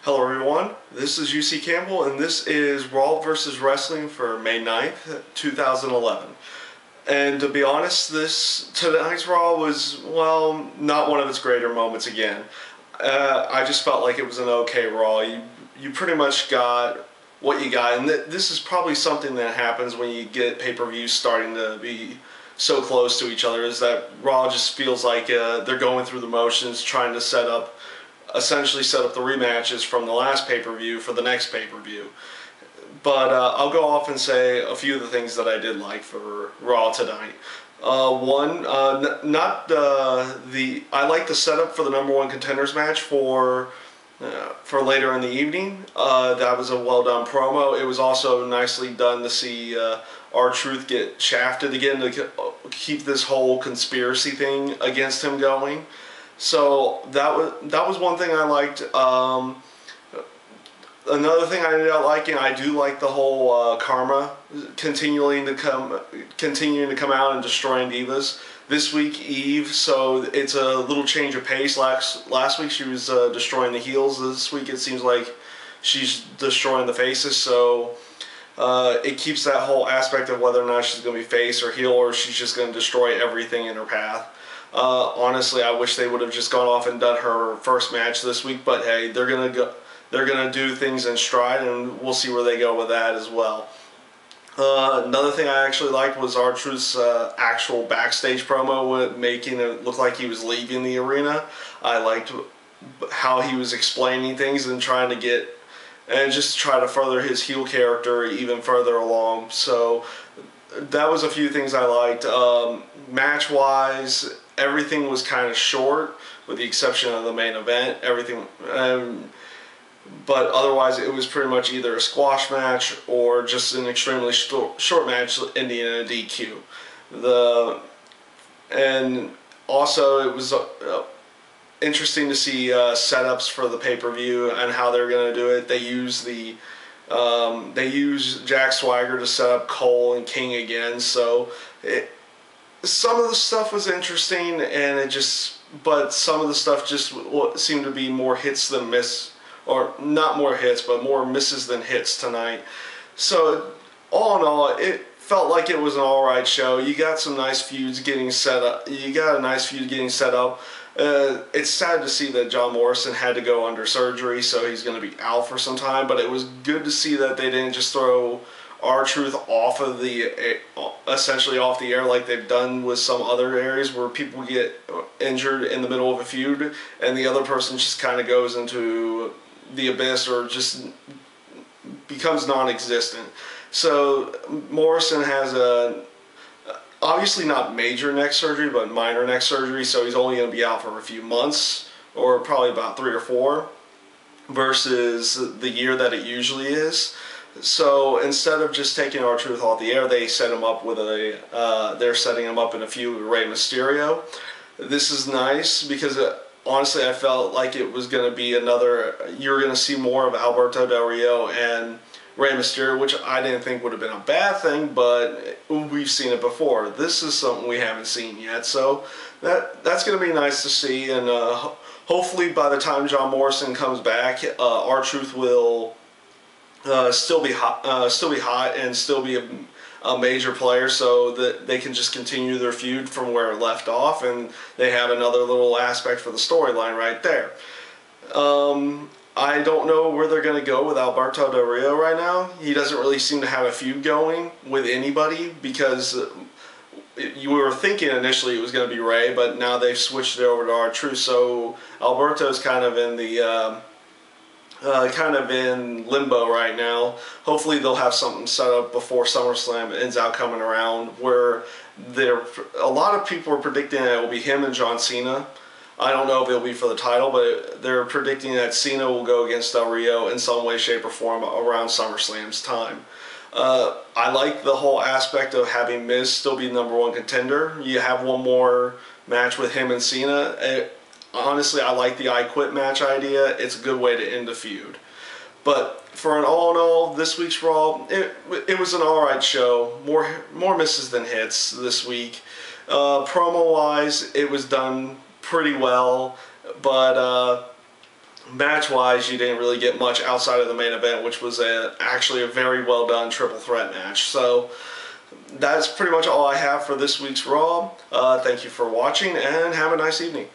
Hello everyone, this is UC Campbell and this is Raw vs. Wrestling for May 9th, 2011. And to be honest, tonight's Raw was, well, not one of its greater moments again. I just felt like it was an okay Raw. You pretty much got what you got, and this is probably something that happens when you get pay-per-views starting to be so close to each other, is that Raw just feels like they're going through the motions, trying to essentially set up the rematches from the last pay-per-view for the next pay-per-view. But I'll go off and say a few of the things that I did like for Raw tonight. I like the setup for the #1 contenders match for later in the evening. That was a well done promo. It was also nicely done to see R-Truth get shafted again to keep this whole conspiracy thing against him going. So that was one thing I liked. Another thing I ended up liking, I do like the whole Karma continuing to come out and destroying Divas. This week Eve, so it's a little change of pace. Last week she was destroying the heels. This week it seems like she's destroying the faces. So it keeps that whole aspect of whether or not she's going to be face or heel, or she's just going to destroy everything in her path. Honestly, I wish they would have just gone off and done her first match this week, but hey, they're gonna do things in stride, and we'll see where they go with that as well. Another thing I actually liked was R-Truth's actual backstage promo, making it look like he was leaving the arena. I liked how he was explaining things and trying to try to further his heel character even further along. So that was a few things I liked. Match-wise, everything was kind of short, with the exception of the main event. But otherwise, it was pretty much either a squash match or just an extremely short match ending in a DQ. And also, it was interesting to see setups for the pay-per-view and how they're going to do it. They use Jack Swagger to set up Cole and King again. So some of the stuff was interesting, but some of the stuff just seemed to be more hits than miss, or not more hits, but more misses than hits tonight. So all in all, it felt like it was an alright show. You got some nice feuds getting set up. It's sad to see that John Morrison had to go under surgery, so he's going to be out for some time, but it was good to see that they didn't just throw R-Truth essentially off the air like they've done with some other areas where people get injured in the middle of a feud and the other person just kind of goes into the abyss or just becomes non-existent. So Morrison has obviously not major neck surgery, but minor neck surgery, so he's only going to be out for a few months, or probably about 3 or 4, versus the year that it usually is. So instead of just taking R-Truth off the air, they set him up with they're setting him up in a feud with Rey Mysterio. This is nice because honestly, I felt like it was going to be you're going to see more of Alberto Del Rio and Rey Mysterio, which I didn't think would have been a bad thing, but we've seen it before. This is something we haven't seen yet, so that's going to be nice to see, and hopefully by the time John Morrison comes back, R-Truth will still be hot and still be a major player, so that they can just continue their feud from where it left off, and they have another little aspect for the storyline right there. I don't know where they're going to go with Alberto Del Rio right now. He doesn't really seem to have a feud going with anybody, because you were thinking initially it was going to be Rey, but now they've switched it over to R-Truth, so Alberto's kind of in limbo right now. Hopefully they'll have something set up before SummerSlam ends out coming around, where a lot of people are predicting that it will be him and John Cena. I don't know if it'll be for the title, but they're predicting that Cena will go against Del Rio in some way, shape, or form around SummerSlam's time. I like the whole aspect of having Miz still be the #1 contender. You have one more match with him and Cena. Honestly, I like the I Quit match idea. It's a good way to end a feud. But for an all in all, this week's Raw, it was an alright show. More misses than hits this week. Promo-wise, it was done pretty well, but match-wise, you didn't really get much outside of the main event, which was actually a very well-done triple threat match. So that's pretty much all I have for this week's Raw. Thank you for watching, and have a nice evening.